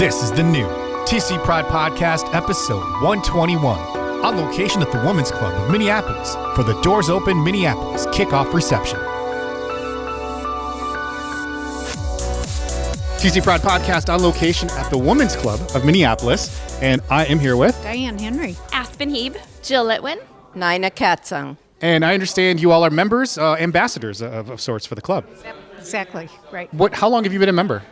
This is the new TC Pride Podcast, episode 121, on location at the Women's Club of Minneapolis for the Doors Open Minneapolis Kickoff reception. TC Pride Podcast on location at the Women's Club of Minneapolis, and I am here with Diane Henry, Aspen Heeb, Jill Litwin, Nina Katzung. And I understand you all are members, ambassadors of sorts for the club. exactly, right. How long have you been a member?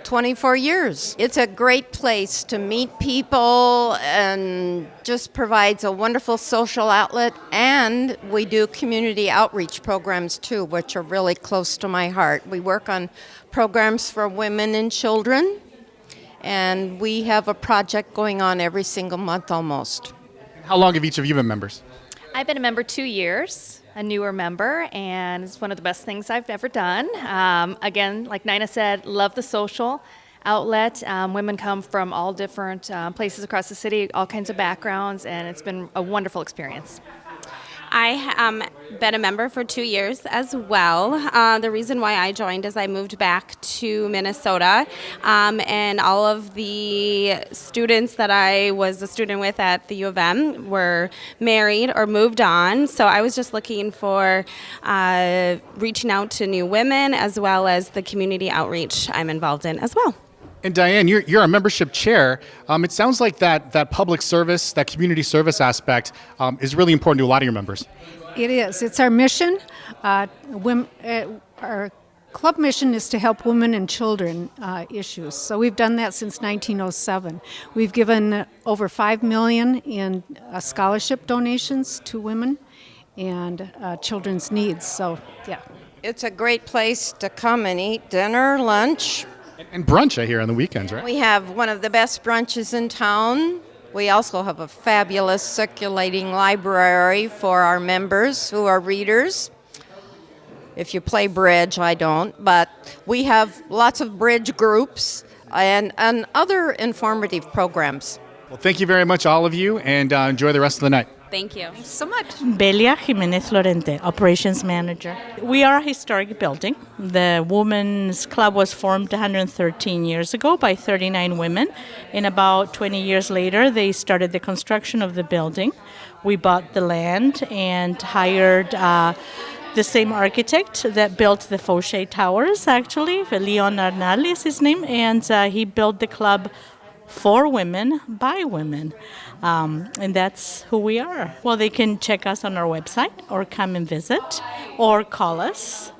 24 years. It's a great place to meet people and just provides a wonderful social outlet. And we do community outreach programs too, which are really close to my heart. We work on programs for women and children, and we have a project going on every single month almost. How long have each of you been members? I've been a member 2 years, a newer member, and it's one of the best things I've ever done. Again, like Nina said, love the social outlet. Women come from all different places across the city, all kinds of backgrounds, and it's been a wonderful experience. I been a member for 2 years as well. The reason why I joined is I moved back to Minnesota, and all of the students that I was a student with at the U of M were married or moved on. So I was just looking for reaching out to new women as well as the community outreach I'm involved in as well. And Diane, you're a membership chair. It sounds like that public service, that community service aspect is really important to a lot of your members. It is. It's our mission. Our club mission is to help women and children issues. So we've done that since 1907. We've given over $5 million in scholarship donations to women and children's needs. So, yeah. It's a great place to come and eat dinner, lunch. And brunch, I hear, on the weekends, right? We have one of the best brunches in town. We also have a fabulous circulating library for our members who are readers. If you play bridge, I don't, but we have lots of bridge groups and other informative programs. Well, thank you very much, all of you, and enjoy the rest of the night. Thank you. Thanks so much. Belia Jimenez Lorente, Operations Manager. We are a historic building. The Women's Club was formed 113 years ago by 39 women. And about 20 years later, they started the construction of the building. We bought the land and hired the same architect that built the Fauché Towers, actually. Leon Arnal is his name. And he built the club for women, by women. And that's who we are. Well, they can check us on our website or come and visit or call us.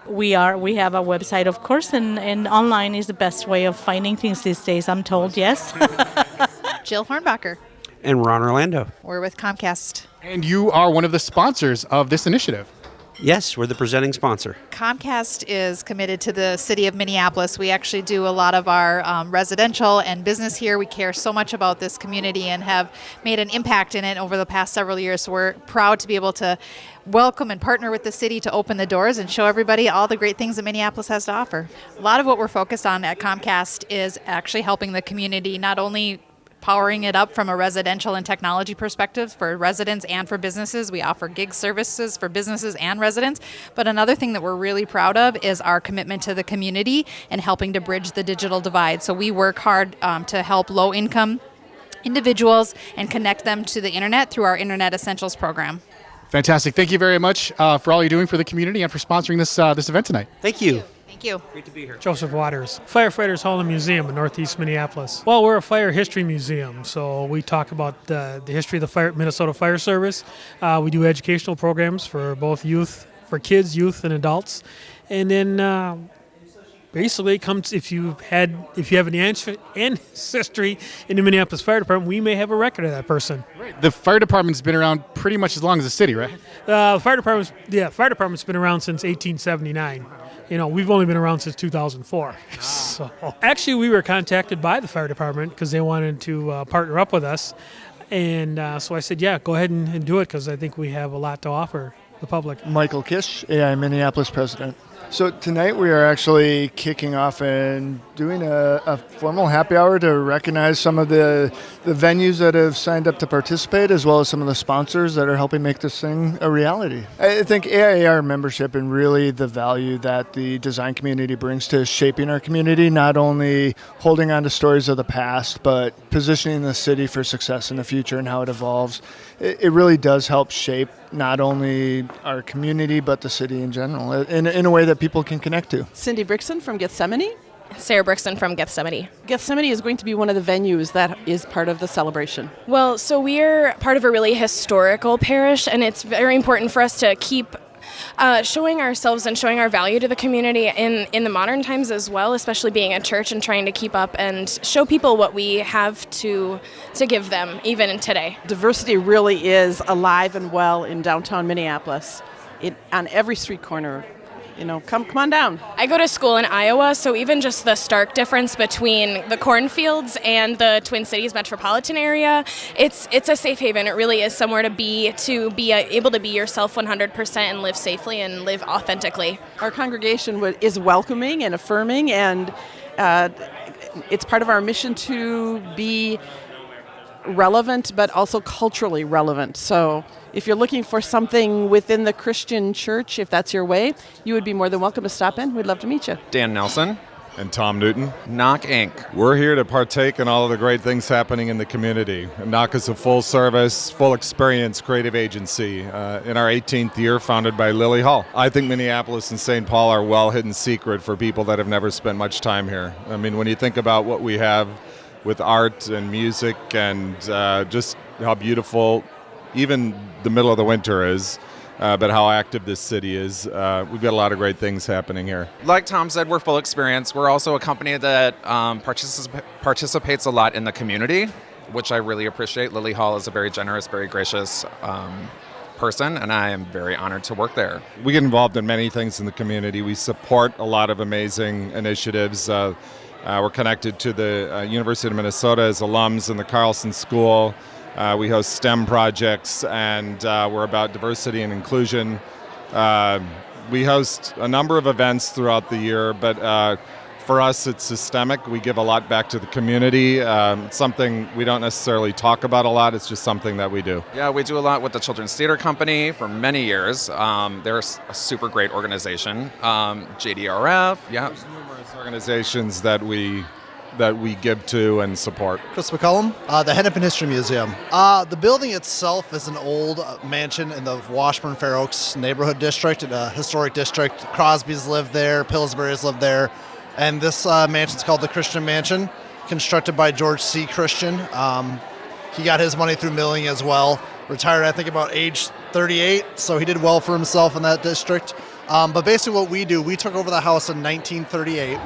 We have a website, of course, and online is the best way of finding things these days, I'm told, yes. Jill Hornbacher. And Ron Orlando. We're with Comcast. And you are one of the sponsors of this initiative. Yes, we're the presenting sponsor. Comcast is committed to the city of Minneapolis. We actually do a lot of our residential and business here. We care so much about this community and have made an impact in it over the past several years. So we're proud to be able to welcome and partner with the city to open the doors and show everybody all the great things that Minneapolis has to offer. A lot of what we're focused on at Comcast is actually helping the community not only powering it up from a residential and technology perspective for residents and for businesses. We offer gig services for businesses and residents. But another thing that we're really proud of is our commitment to the community and helping to bridge the digital divide. So we work hard to help low-income individuals and connect them to the internet through our Internet Essentials program. Fantastic. Thank you very much for all you're doing for the community and for sponsoring this event tonight. Thank you. Thank you. Great to be here. Joseph Waters, Firefighters Hall and Museum in Northeast Minneapolis. Well, we're a fire history museum, so we talk about the history of the Minnesota Fire Service. We do educational programs for both for kids, youth, and adults. And then basically it comes if you have an ancestry in the Minneapolis Fire Department, we may have a record of that person. Right. The fire department's been around pretty much as long as the city, right? The fire department's been around since 1879. You know, we've only been around since 2004. So actually, we were contacted by the fire department because they wanted to partner up with us. And so I said, yeah, go ahead and do it because I think we have a lot to offer the public. Michael Kish, AI Minneapolis president. So tonight we are actually kicking off and doing a formal happy hour to recognize some of the venues that have signed up to participate, as well as some of the sponsors that are helping make this thing a reality. I think AIAR membership and really the value that the design community brings to shaping our community, not only holding on to stories of the past, but positioning the city for success in the future and how it evolves. It really does help shape not only our community, but the city in general, in a way that people can connect to. Cindy Brixton from Gethsemane. Sarah Brixton from Gethsemane. Gethsemane is going to be one of the venues that is part of the celebration. Well, so we're part of a really historical parish, and it's very important for us to keep showing ourselves and showing our value to the community in the modern times as well, especially being a church and trying to keep up and show people what we have to give them, even in today. Diversity really is alive and well in downtown Minneapolis, on every street corner. Come on down. I go to school in Iowa, so even just the stark difference between the cornfields and the Twin Cities metropolitan area, it's a safe haven. It really is somewhere to be able to be yourself 100% and live safely and live authentically. Our congregation is welcoming and affirming, and it's part of our mission to be relevant, but also culturally relevant. So if you're looking for something within the Christian church, if that's your way, you would be more than welcome to stop in. We'd love to meet you. Dan Nelson. And Tom Newton. Knock Inc. We're here to partake in all of the great things happening in the community. Knock is a full-service, full-experience creative agency in our 18th year, founded by Lily Hall. I think Minneapolis and St. Paul are a well-hidden secret for people that have never spent much time here. I mean, when you think about what we have with art and music and just how beautiful even the middle of the winter is, but how active this city is. We've got a lot of great things happening here. Like Tom said, we're full experience. We're also a company that participates a lot in the community, which I really appreciate. Lily Hall is a very generous, very gracious person, and I am very honored to work there. We get involved in many things in the community. We support a lot of amazing initiatives. We're connected to the University of Minnesota as alums in the Carlson School. We host STEM projects, and we're about diversity and inclusion. We host a number of events throughout the year, but for us it's systemic. We give a lot back to the community. It's something we don't necessarily talk about a lot. It's just something that we do. Yeah, we do a lot with the Children's Theater Company for many years. They're a super great organization. JDRF, yeah. There's numerous organizations that we give to and support. Chris McCullum, the Hennepin History Museum. The building itself is an old mansion in the Washburn-Fair Oaks neighborhood district, a historic district. Crosby's lived there, Pillsbury's lived there, and this mansion's called the Christian Mansion, constructed by George C. Christian. He got his money through milling as well. Retired, I think, about age 38, so he did well for himself in that district. But basically what we do, we took over the house in 1938,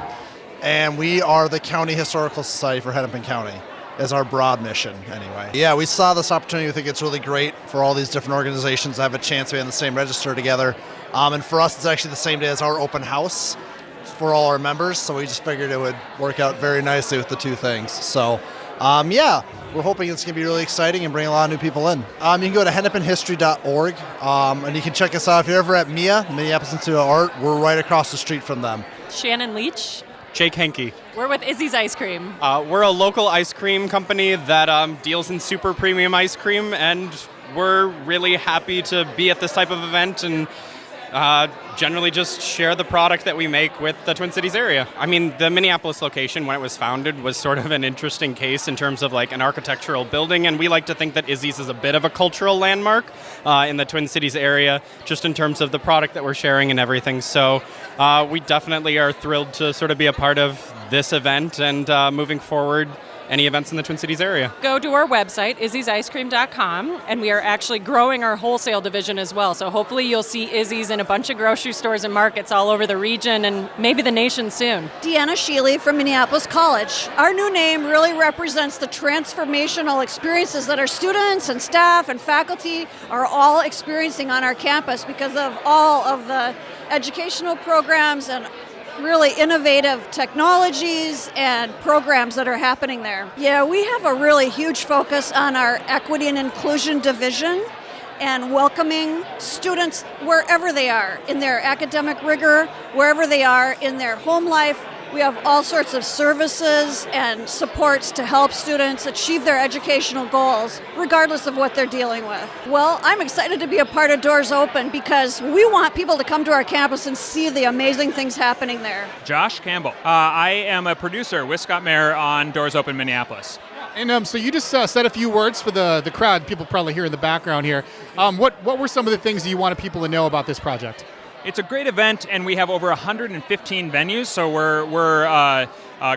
and we are the County Historical Society for Hennepin County, is our broad mission anyway. Yeah, we saw this opportunity. We think it's really great for all these different organizations to have a chance to be on the same register together. And for us, it's actually the same day as our open house for all our members, so we just figured it would work out very nicely with the two things. So, yeah, we're hoping it's going to be really exciting and bring a lot of new people in. You can go to hennepinhistory.org, and you can check us out. If you're ever at MIA, Minneapolis Institute of Art, we're right across the street from them. Shannon Leach. Jake Henke. We're with Izzy's Ice Cream. We're a local ice cream company that deals in super premium ice cream, and we're really happy to be at this type of event and generally just share the product that we make with the Twin Cities area. I mean, the Minneapolis location, when it was founded, was sort of an interesting case in terms of like an architectural building, and we like to think that Izzy's is a bit of a cultural landmark in the Twin Cities area, just in terms of the product that we're sharing and everything. So we definitely are thrilled to sort of be a part of this event and moving forward any events in the Twin Cities area. Go to our website, izzysicecream.com, and we are actually growing our wholesale division as well. So hopefully you'll see Izzy's in a bunch of grocery stores and markets all over the region and maybe the nation soon. Deanna Sheely from Minneapolis College. Our new name really represents the transformational experiences that our students and staff and faculty are all experiencing on our campus because of all of the educational programs and really innovative technologies and programs that are happening there. Yeah, we have a really huge focus on our equity and inclusion division, and welcoming students wherever they are in their academic rigor, wherever they are in their home life. We have all sorts of services and supports to help students achieve their educational goals, regardless of what they're dealing with. Well, I'm excited to be a part of Doors Open because we want people to come to our campus and see the amazing things happening there. Josh Campbell. I am a producer with Scott Mayer on Doors Open Minneapolis. And so you just said a few words for the crowd, people probably hear in the background here. What were some of the things that you wanted people to know about this project? It's a great event, and we have over 115 venues, so we're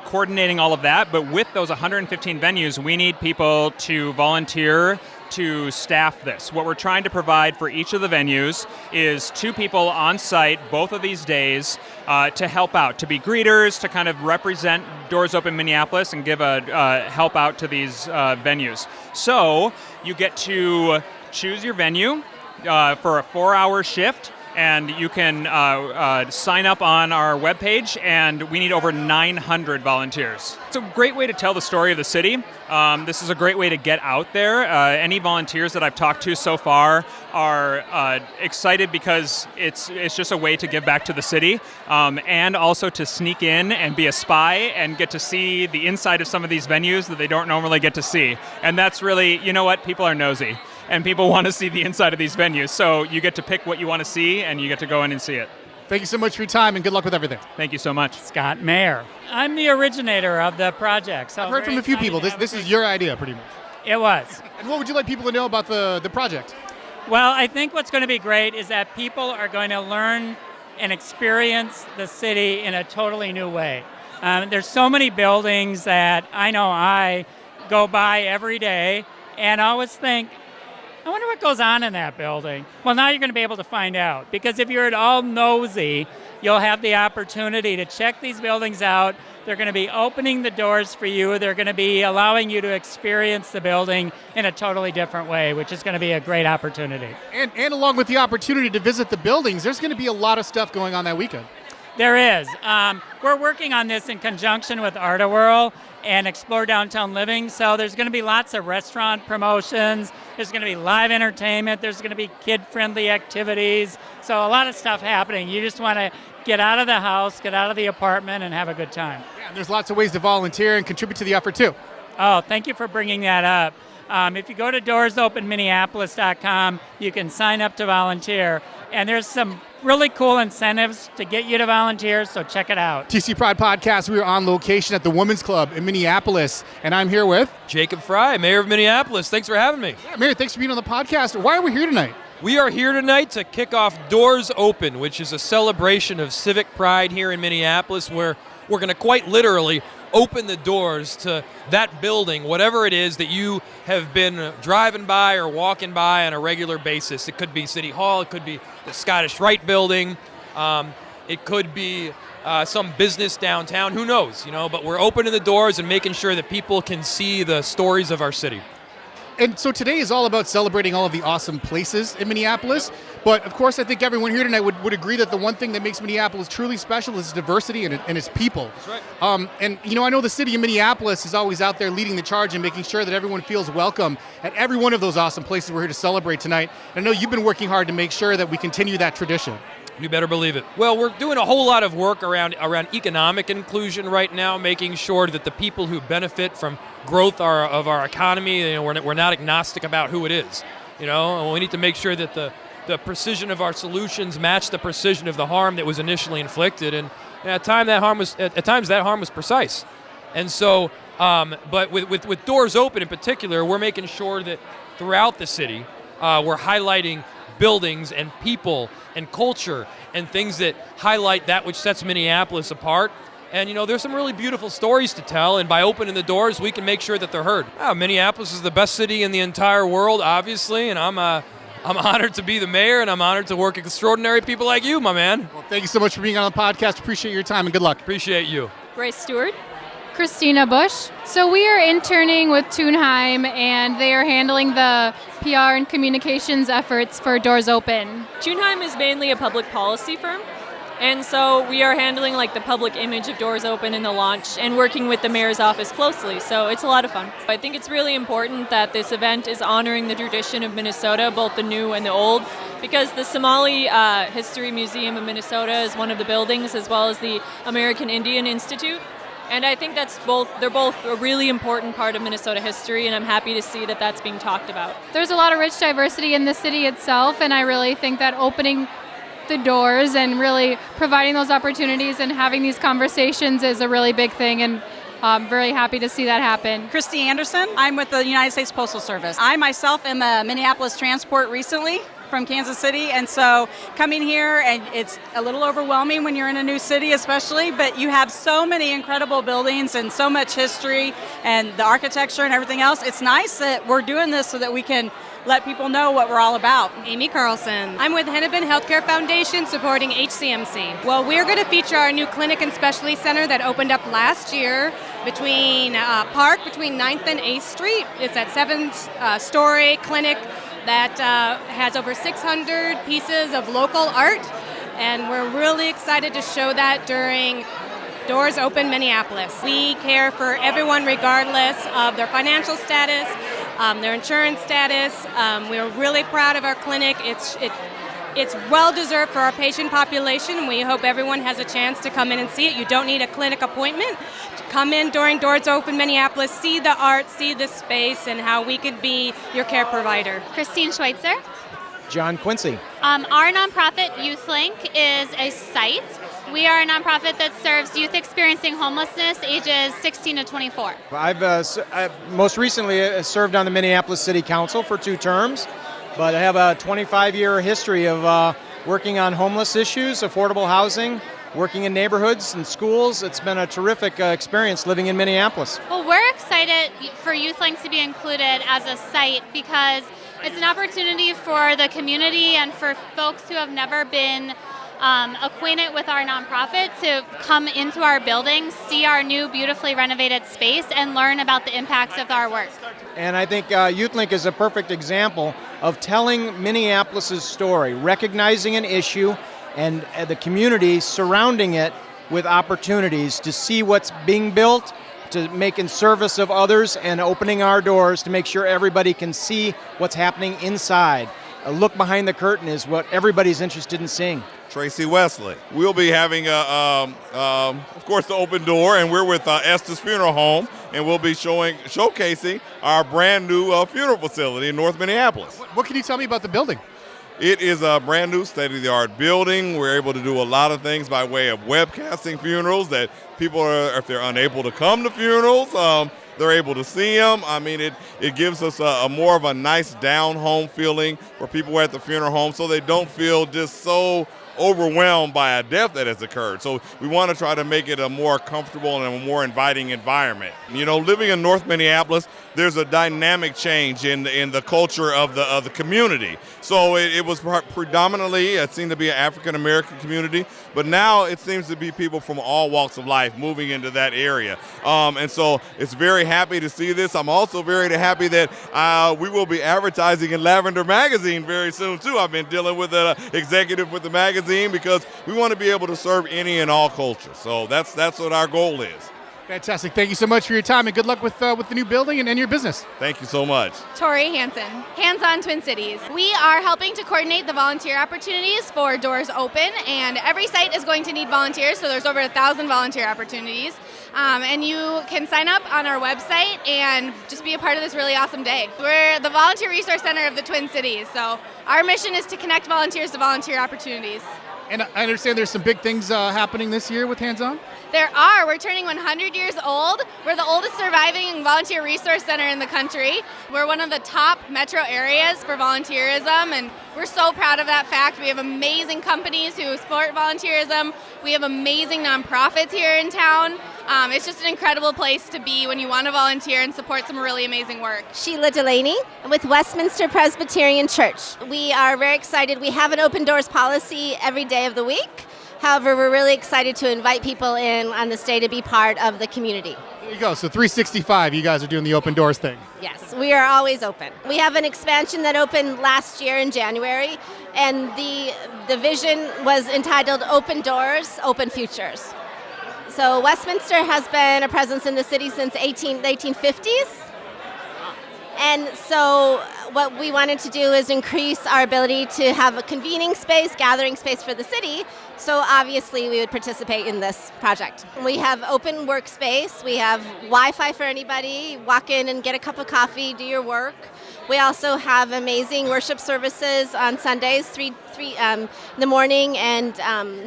coordinating all of that. But with those 115 venues, we need people to volunteer to staff this. What we're trying to provide for each of the venues is 2 people on site both of these days to help out, to be greeters, to kind of represent Doors Open Minneapolis and give a help out to these venues. So you get to choose your venue for a 4-hour shift. And you can sign up on our webpage, and we need over 900 volunteers. It's a great way to tell the story of the city. This is a great way to get out there. Any volunteers that I've talked to so far are excited because it's just a way to give back to the city, and also to sneak in and be a spy and get to see the inside of some of these venues that they don't normally get to see. And that's really, you know what, people are nosy. And people want to see the inside of these venues. So you get to pick what you want to see, and you get to go in and see it. Thank you so much for your time, and good luck with everything. Thank you so much. Scott Mayer. I'm the originator of the project. So I've heard from a few people. This is your idea, pretty much. It was. And what would you like people to know about the project? Well, I think what's going to be great is that people are going to learn and experience the city in a totally new way. There's so many buildings that I know I go by every day and always think, I wonder what goes on in that building. Well, now you're going to be able to find out, because if you're at all nosy, you'll have the opportunity to check these buildings out. They're going to be opening the doors for you. They're going to be allowing you to experience the building in a totally different way, which is going to be a great opportunity. And along with the opportunity to visit the buildings, there's going to be a lot of stuff going on that weekend. There is. We're working on this in conjunction with Art-A-Whirl and Explore Downtown Living. So there's going to be lots of restaurant promotions. There's going to be live entertainment. There's going to be kid-friendly activities. So a lot of stuff happening. You just want to get out of the house, get out of the apartment, and have a good time. Yeah, and there's lots of ways to volunteer and contribute to the effort, too. Oh, thank you for bringing that up. If you go to doorsopenminneapolis.com, you can sign up to volunteer. And there's some really cool incentives to get you to volunteer, so check it out. TC Pride Podcast, we are on location at the Women's Club in Minneapolis, and I'm here with Jacob Frey, Mayor of Minneapolis. Thanks for having me. Yeah, Mayor, thanks for being on the podcast. Why are we here tonight? We are here tonight to kick off Doors Open, which is a celebration of civic pride here in Minneapolis, where we're going to quite literally open the doors to that building, whatever it is that you have been driving by or walking by on a regular basis. It could be City Hall, it could be the Scottish Rite building, it could be some business downtown, who knows, but we're opening the doors and making sure that people can see the stories of our city. And so today is all about celebrating all of the awesome places in Minneapolis. But of course, I think everyone here tonight would agree that the one thing that makes Minneapolis truly special is its diversity and its people. That's right. And I know the city of Minneapolis is always out there leading the charge and making sure that everyone feels welcome at every one of those awesome places we're here to celebrate tonight. And I know you've been working hard to make sure that we continue that tradition. You better believe it. Well, we're doing a whole lot of work around economic inclusion right now, making sure that the people who benefit from growth of our economy, we're not agnostic about who it is. And we need to make sure that the precision of our solutions match the precision of the harm that was initially inflicted, and at times that harm was precise. And so, but with Doors Open in particular, we're making sure that throughout the city, we're highlighting buildings and people and culture and things that highlight that which sets Minneapolis apart. And there's some really beautiful stories to tell, and by opening the doors, we can make sure that they're heard. Minneapolis is the best city in the entire world, obviously, and I'm honored to be the mayor, and I'm honored to work with extraordinary people like you, my man. Well, thank you so much for being on the podcast. Appreciate your time, and good luck. Appreciate you. Grace Stewart. Christina Bush. So we are interning with Thunheim, and they are handling the PR and communications efforts for Doors Open. Thunheim is mainly a public policy firm, And so we are handling like the public image of Doors Open in the launch and working with the mayor's office closely. So it's a lot of fun. I think it's really important that this event is honoring the tradition of Minnesota, both the new and the old, because the Somali History Museum of Minnesota is one of the buildings, as well as the American Indian Institute. And I think they're both a really important part of Minnesota history, and I'm happy to see that that's being talked about. There's a lot of rich diversity in the city itself, and I really think that opening the doors and really providing those opportunities and having these conversations is a really big thing, and I'm very happy to see that happen. Christy Anderson. I'm with the United States Postal Service. I myself am a Minneapolis transport recently from Kansas City, and so coming here, and it's a little overwhelming when you're in a new city especially, but you have so many incredible buildings and so much history and the architecture and everything else. It's nice that we're doing this so that we can let people know what we're all about. Amy Carlson. I'm with Hennepin Healthcare Foundation supporting HCMC. Well, we're going to feature our new clinic and specialty center that opened up last year between 9th and 8th Street. It's a 7-story clinic that has over 600 pieces of local art, and we're really excited to show that during Doors Open Minneapolis. We care for everyone regardless of their financial status, their insurance status. We're really proud of our clinic. It's well-deserved for our patient population, and we hope everyone has a chance to come in and see it. You don't need a clinic appointment. Come in during Doors Open Minneapolis, see the art, see the space, and how we could be your care provider. Christine Schweitzer. John Quincy. Our nonprofit, YouthLink, is a site. We are a nonprofit that serves youth experiencing homelessness ages 16 to 24. I've most recently served on the Minneapolis City Council for 2 terms, but I have a 25-year history of working on homeless issues, affordable housing, working in neighborhoods and schools. It's been a terrific experience living in Minneapolis. Well, we're excited for YouthLink to be included as a site because it's an opportunity for the community and for folks who have never been acquainted with our nonprofit to come into our building, see our new beautifully renovated space, and learn about the impacts of our work. And I think YouthLink is a perfect example of telling Minneapolis' story, recognizing an issue and the community surrounding it with opportunities to see what's being built, to make in service of others, and opening our doors to make sure everybody can see what's happening inside. A look behind the curtain is what everybody's interested in seeing. Tracy Wesley. We'll be having, of course, the open door, and we're with Estes Funeral Home, and we'll be showcasing our brand new funeral facility in North Minneapolis. What can you tell me about the building? It is a brand new state-of-the-art building. We're able to do a lot of things by way of webcasting funerals that people if they're unable to come to funerals, they're able to see them. I mean, it gives us a more of a nice down-home feeling for people at the funeral home so they don't feel just so overwhelmed by a death that has occurred. So we want to try to make it a more comfortable and a more inviting environment. You know, living in North Minneapolis, there's a dynamic change in the culture of the community. So it was predominantly, it seemed to be an African-American community, but now it seems to be people from all walks of life moving into that area. And so it's very happy to see this. I'm also very happy that we will be advertising in Lavender Magazine very soon, too. I've been dealing with an executive with the magazine because we want to be able to serve any and all cultures. So that's what our goal is. Fantastic. Thank you so much for your time, and good luck with the new building and your business. Thank you so much. Tori Hansen, Hands-On Twin Cities. We are helping to coordinate the volunteer opportunities for Doors Open, and every site is going to need volunteers, so there's over 1,000 volunteer opportunities. And you can sign up on our website and just be a part of this really awesome day. We're the Volunteer Resource Center of the Twin Cities, so our mission is to connect volunteers to volunteer opportunities. And I understand there's some big things happening this year with Hands-On? There are. We're turning 100 years old. We're the oldest surviving volunteer resource center in the country. We're one of the top metro areas for volunteerism, and we're so proud of that fact. We have amazing companies who support volunteerism. We have amazing nonprofits here in town. It's just an incredible place to be when you want to volunteer and support some really amazing work. Sheila Delaney with Westminster Presbyterian Church. We are very excited. We have an open doors policy every day of the week. However, we're really excited to invite people in on this day to be part of the community. There you go. So 365, you guys are doing the open doors thing. Yes, we are always open. We have an expansion that opened last year in January, And the vision was entitled Open Doors, Open Futures. So Westminster has been a presence in the city since the 1850s. And so what we wanted to do is increase our ability to have a convening space, gathering space for the city. So obviously we would participate in this project. We have open workspace. We have Wi-Fi for anybody. Walk in and get a cup of coffee, do your work. We also have amazing worship services on Sundays, three in the morning and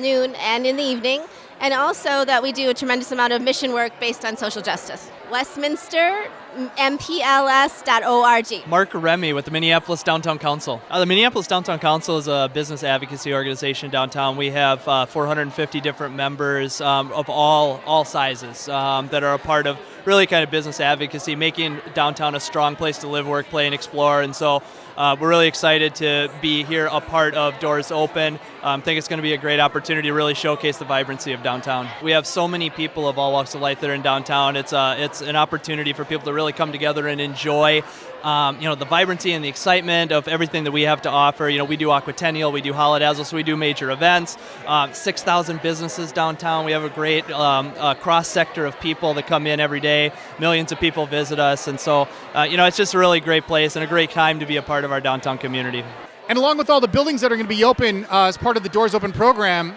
noon and in the evening. And also that we do a tremendous amount of mission work based on social justice. Westminster, mpls.org. Mark Remy with the Minneapolis Downtown Council. The Minneapolis Downtown Council is a business advocacy organization downtown. We have 450 different members of all sizes that are a part of really kind of business advocacy, making downtown a strong place to live, work, play, and explore. And so we're really excited to be here, a part of Doors Open. I think it's going to be a great opportunity to really showcase the vibrancy of downtown. We have so many people of all walks of life that are in downtown. It's an opportunity for people to really come together and enjoy the vibrancy and the excitement of everything that we have to offer. We do Aquatennial, we do Holidazzle, so we do major events. 6,000 businesses downtown. We have a great cross-sector of people that come in every day. Millions of people visit us, and so it's just a really great place and a great time to be a part of our downtown community. And along with all the buildings that are going to be open as part of the Doors Open program,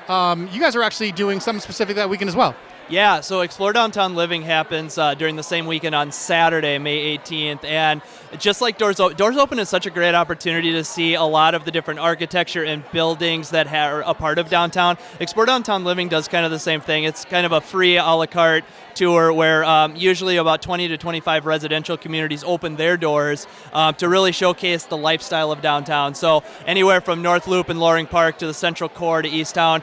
you guys are actually doing something specific that weekend as well. Yeah, so Explore Downtown Living happens during the same weekend on Saturday, May 18th. And just like Doors Open is such a great opportunity to see a lot of the different architecture and buildings that are a part of downtown. Explore Downtown Living does kind of the same thing. It's kind of a free a la carte tour where usually about 20 to 25 residential communities open their doors to really showcase the lifestyle of downtown. So anywhere from North Loop and Loring Park to the Central Core to East Town,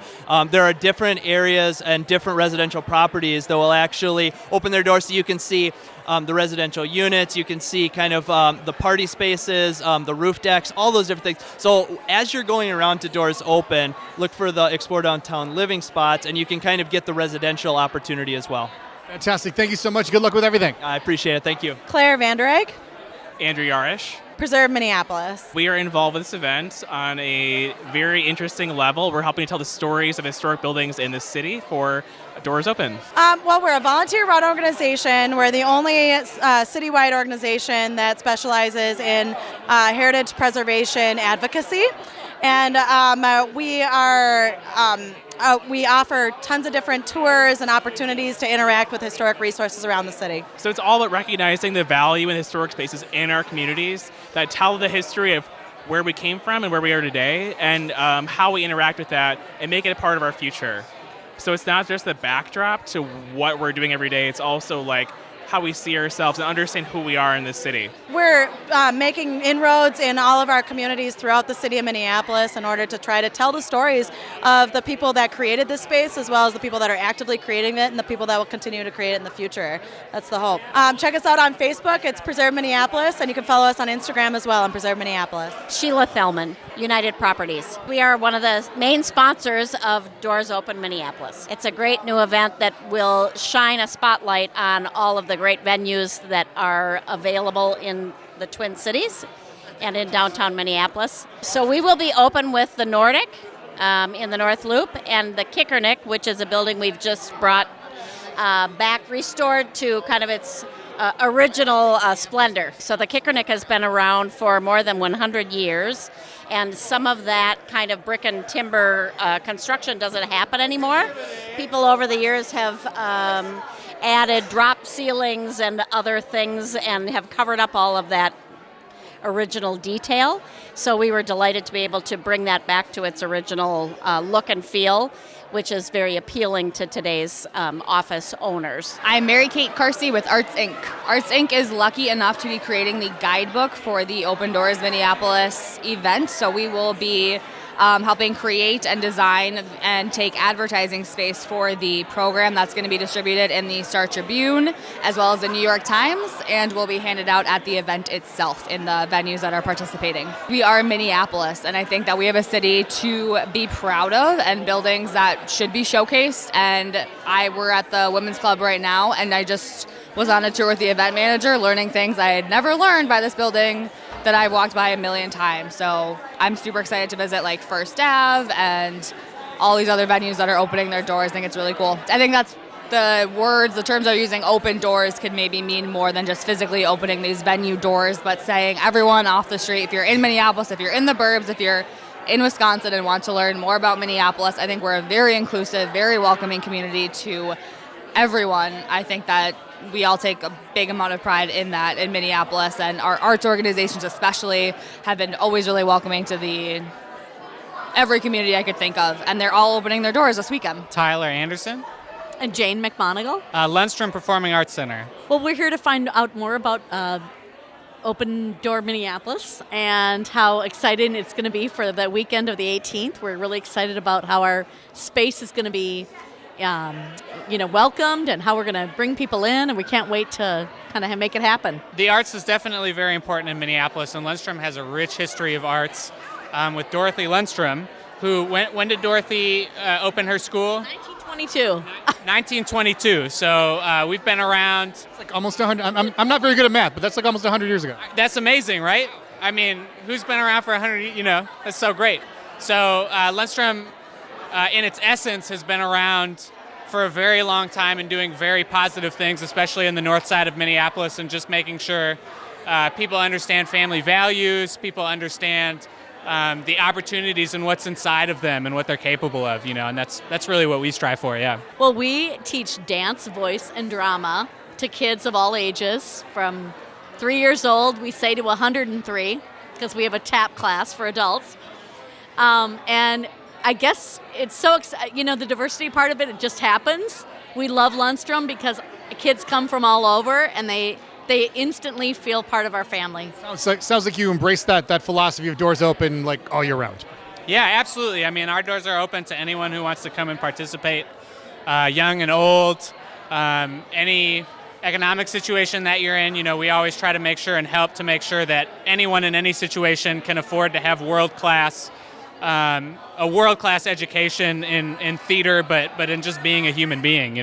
there are different areas and different residential properties that will actually open their doors so you can see the residential units, you can see kind of the party spaces, the roof decks, all those different things. So as you're going around to Doors Open, look for the Explore Downtown Living spots, and you can kind of get the residential opportunity as well. Fantastic. Thank you so much. Good luck with everything. I appreciate it. Thank you. Claire Vandereyck, Andrew Yarish. Preserve Minneapolis. We are involved with this event on a very interesting level. We're helping to tell the stories of historic buildings in the city for Doors Open. Well, we're a volunteer-run organization. We're the only citywide organization that specializes in heritage preservation advocacy. And we offer tons of different tours and opportunities to interact with historic resources around the city. So it's all about recognizing the value in historic spaces in our communities that tell the history of where we came from and where we are today, and how we interact with that and make it a part of our future. So it's not just the backdrop to what we're doing every day, it's also like how we see ourselves and understand who we are in this city. We're making inroads in all of our communities throughout the city of Minneapolis in order to try to tell the stories of the people that created this space, as well as the people that are actively creating it and the people that will continue to create it in the future. That's the hope. Check us out on Facebook. It's Preserve Minneapolis, and you can follow us on Instagram as well on Preserve Minneapolis. Sheila Thelman, United Properties. We are one of the main sponsors of Doors Open Minneapolis. It's a great new event that will shine a spotlight on all of the great venues that are available in the Twin Cities and in downtown Minneapolis. So we will be open with the Nordic in the North Loop and the Kickernick, which is a building we've just brought back, restored to kind of its original splendor. So the Kickernick has been around for more than 100 years, and some of that kind of brick and timber construction doesn't happen anymore. People over the years have added drop ceilings and other things and have covered up all of that original detail. So we were delighted to be able to bring that back to its original look and feel, which is very appealing to today's office owners. I'm Mary Kate Carsey with Arts Inc. Arts Inc. is lucky enough to be creating the guidebook for the Open Doors Minneapolis event, so we will be helping create and design and take advertising space for the program that's going to be distributed in the Star Tribune as well as the New York Times, and will be handed out at the event itself in the venues that are participating. We are Minneapolis, and I think that we have a city to be proud of and buildings that should be showcased. And we're at the Women's Club right now, and I just was on a tour with the event manager learning things I had never learned by this building that I've walked by a million times. So I'm super excited to visit like First Ave and all these other venues that are opening their doors. I think it's really cool. I think that's the terms they're using, open doors, could maybe mean more than just physically opening these venue doors, but saying everyone off the street, if you're in Minneapolis, if you're in the burbs, if you're in Wisconsin and want to learn more about Minneapolis, I think we're a very inclusive, very welcoming community to everyone. I think that we all take a big amount of pride in that in Minneapolis, and our arts organizations especially have been always really welcoming to every community I could think of, and they're all opening their doors this weekend. Tyler Anderson. And Jane McMonigal. Lundstrom Performing Arts Center. Well, we're here to find out more about Open Door Minneapolis and how exciting it's going to be for the weekend of the 18th. We're really excited about how our space is going to be welcomed and how we're going to bring people in, and we can't wait to kind of make it happen. The arts is definitely very important in Minneapolis, and Lundstrom has a rich history of arts with Dorothy Lundstrom, who, when did Dorothy open her school? 1922. 1922. So we've been around. It's like almost 100. I'm not very good at math, but that's like almost 100 years ago. That's amazing, right? I mean, who's been around for 100? That's so great. So Lundstrom, in its essence, has been around for a very long time and doing very positive things, especially in the north side of Minneapolis, and just making sure people understand family values, people understand the opportunities and what's inside of them and what they're capable of, and that's really what we strive for, yeah. Well, we teach dance, voice, and drama to kids of all ages, from 3 years old, we say, to 103, because we have a tap class for adults. And I guess it's so exciting, the diversity part of it just happens. We love Lundstrom because kids come from all over, and they instantly feel part of our family. Sounds like you embrace that philosophy of doors open like all year round. Yeah, absolutely. I mean, our doors are open to anyone who wants to come and participate, young and old, any economic situation that you're in. We always try to make sure and help to make sure that anyone in any situation can afford to have a world-class education in theater, but in just being a human being,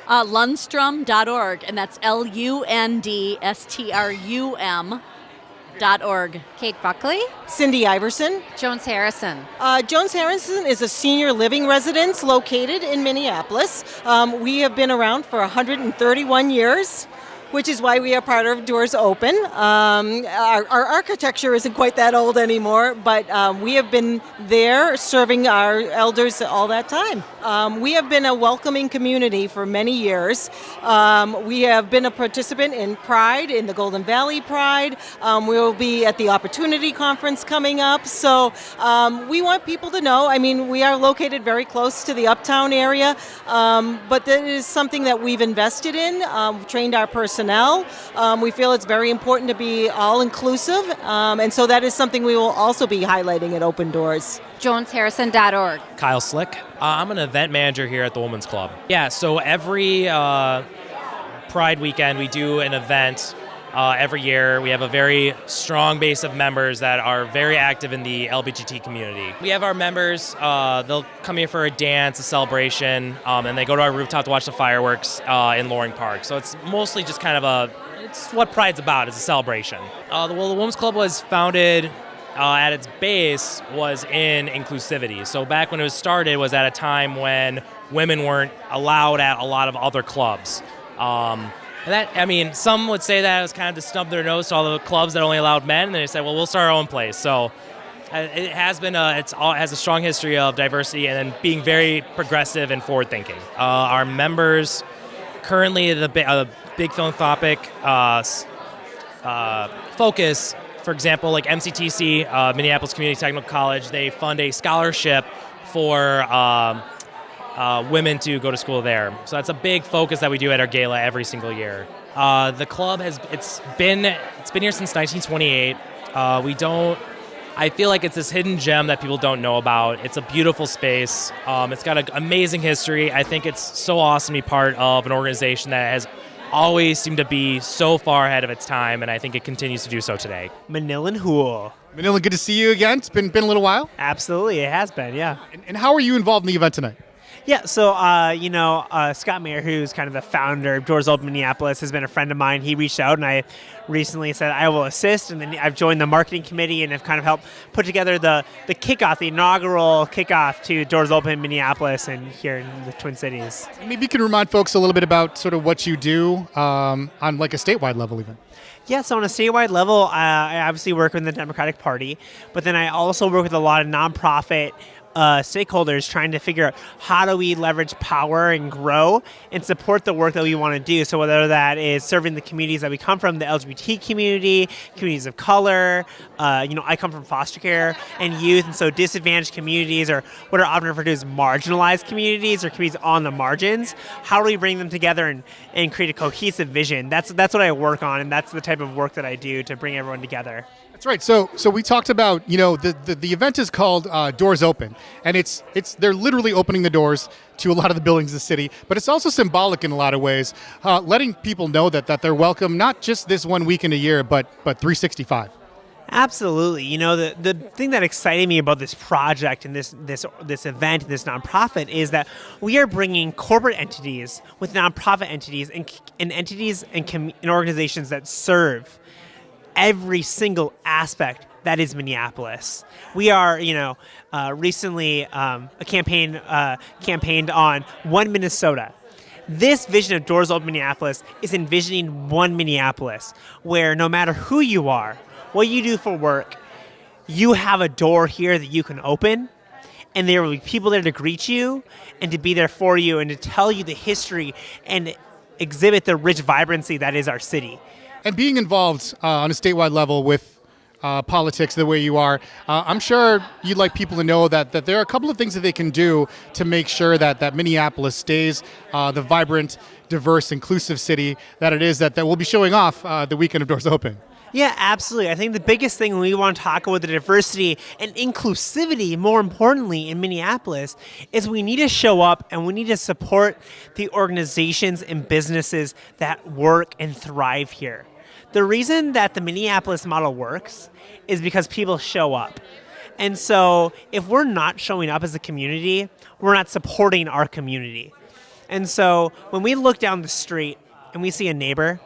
Lundstrom.org, and that's LUNDSTRUM.org. Kate Buckley. Cindy Iverson. Jones Harrison. Jones Harrison is a senior living residence located in Minneapolis. We have been around for 131 years, which is why we are part of Doors Open. Our architecture isn't quite that old anymore, but we have been there serving our elders all that time. We have been a welcoming community for many years. We have been a participant in Pride, in the Golden Valley Pride. We will be at the Opportunity Conference coming up. So we want people to know, we are located very close to the Uptown area, but that is something that we've invested in. We've trained our personnel. We feel it's very important to be all-inclusive, and so that is something we will also be highlighting at Open Doors. JonesHarrison.org. Kyle Slick. I'm an event manager here at the Women's Club. Yeah, so every Pride weekend we do an event every year. We have a very strong base of members that are very active in the LGBT community. We have our members, they'll come here for a dance, a celebration, and they go to our rooftop to watch the fireworks in Loring Park. So it's mostly just kind of it's what Pride's about, is a celebration. The Women's Club was founded at its base was in inclusivity. So back when it was started was at a time when women weren't allowed at a lot of other clubs. And some would say that it was kind of to snub their nose to all the clubs that only allowed men, and they said, well, we'll start our own place. So it has been it has a strong history of diversity and then being very progressive and forward-thinking. Our members currently, the big philanthropic focus, for example, like MCTC, Minneapolis Community Technical College, they fund a scholarship for women to go to school there. So that's a big focus that we do at our gala every single year. The club it's been here since 1928. I feel like it's this hidden gem that people don't know about. It's a beautiful space. It's got an amazing history. I think it's so awesome to be part of an organization that has always seemed to be so far ahead of its time, and I think it continues to do so today. Manilan Hool. Manilan, good to see you again. It's been a little while. Absolutely, it has been, yeah. And how are you involved in the event tonight? Yeah, so, Scott Mayer, who's kind of the founder of Doors Open Minneapolis, has been a friend of mine. He reached out, and I recently said I will assist, and then I've joined the marketing committee and have kind of helped put together the kickoff, the inaugural kickoff to Doors Open Minneapolis and here in the Twin Cities. Maybe you can remind folks a little bit about sort of what you do on like a statewide level even. Yeah, so on a statewide level, I obviously work with the Democratic Party, but then I also work with a lot of nonprofit stakeholders trying to figure out how do we leverage power and grow and support the work that we want to do. So whether that is serving the communities that we come from, the LGBT community, communities of color, I come from foster care and youth, and so disadvantaged communities, or what are often referred to as marginalized communities or communities on the margins. How do we bring them together and create a cohesive vision? That's what I work on, and that's the type of work that I do to bring everyone together. That's right. So we talked about, the event is called Doors Open, and they're literally opening the doors to a lot of the buildings in the city, but it's also symbolic in a lot of ways, letting people know that they're welcome not just this 1 week in a year, but 365. Absolutely. The thing that excited me about this project and this event, this nonprofit, is that we are bringing corporate entities with nonprofit entities and entities and organizations that serve every single aspect that is Minneapolis. We are, recently campaigned on One Minnesota. This vision of Doors Open Minneapolis is envisioning one Minneapolis, where no matter who you are, what you do for work, you have a door here that you can open, and there will be people there to greet you and to be there for you and to tell you the history and exhibit the rich vibrancy that is our city. And being involved on a statewide level with politics the way you are, I'm sure you'd like people to know that there are a couple of things that they can do to make sure that Minneapolis stays the vibrant, diverse, inclusive city that it is that we'll be showing off the weekend of Doors Open. Yeah, absolutely. I think the biggest thing when we want to talk about the diversity and inclusivity, more importantly, in Minneapolis, is we need to show up and we need to support the organizations and businesses that work and thrive here. The reason that the Minneapolis model works is because people show up. And so if we're not showing up as a community, we're not supporting our community. And so when we look down the street and we see a neighbor,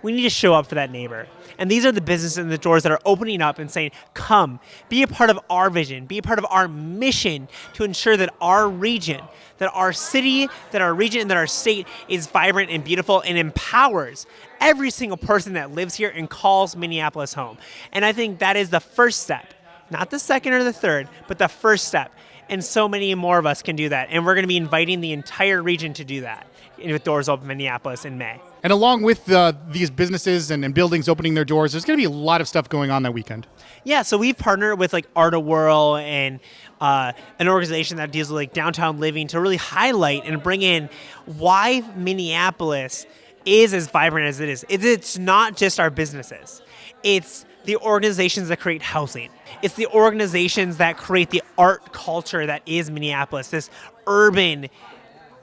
we need to show up for that neighbor. And these are the businesses and the doors that are opening up and saying, come, be a part of our vision, be a part of our mission to ensure that our region, that our city, that our region, and that our state is vibrant and beautiful and empowers every single person that lives here and calls Minneapolis home. And I think that is the first step, not the second or the third, but the first step. And so many more of us can do that. And we're going to be inviting the entire region to do that with Doors Open Minneapolis in May. And along with these businesses and buildings opening their doors, there's going to be a lot of stuff going on that weekend. Yeah, so we've partnered with like Art of Whirl and an organization that deals with like downtown living to really highlight and bring in why Minneapolis is as vibrant as it is. It's not just our businesses. It's the organizations that create housing. It's the organizations that create the art culture that is Minneapolis, this urban,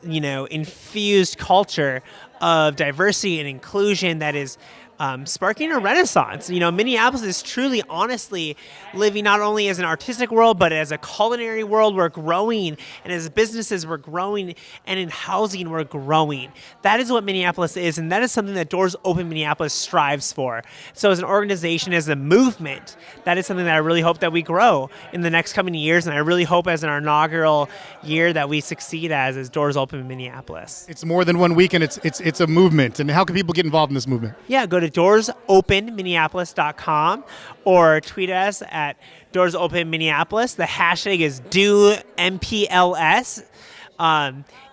infused culture of diversity and inclusion that is sparking a renaissance. Minneapolis is truly, honestly, living not only as an artistic world, but as a culinary world. We're growing, and as businesses, we're growing, and in housing, we're growing. That is what Minneapolis is, and that is something that Doors Open Minneapolis strives for. So as an organization, as a movement, that is something that I really hope that we grow in the next coming years, and I really hope as an inaugural year that we succeed as Doors Open Minneapolis. It's more than 1 week, and it's a movement. And how can people get involved in this movement? Yeah, go to doorsopenminneapolis.com or tweet us at doorsopenminneapolis. The hashtag is DoMPLS.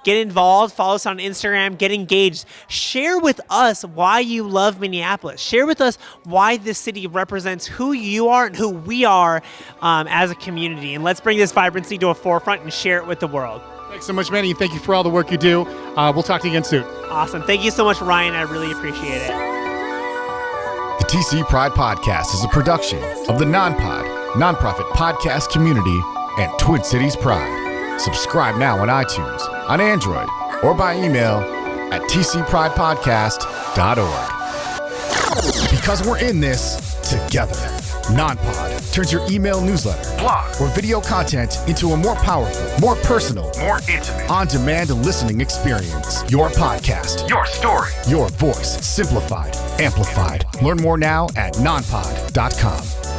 Get involved, follow us on Instagram, get engaged. Share with us why you love Minneapolis. Share with us why this city represents who you are and who we are as a community. And let's bring this vibrancy to a forefront and share it with the world. Thanks so much, Manny. Thank you for all the work you do. We'll talk to you again soon. Awesome. Thank you so much, Ryan. I really appreciate it. The TC Pride Podcast is a production of the nonprofit podcast community and Twin Cities Pride. Subscribe now on iTunes, on Android, or by email at tcpridepodcast.org. Because we're in this together. NonPod turns your email newsletter, blog, or video content into a more powerful, more personal, more intimate, on-demand listening experience. Your podcast, your story, your voice, simplified, amplified. Learn more now at nonpod.com.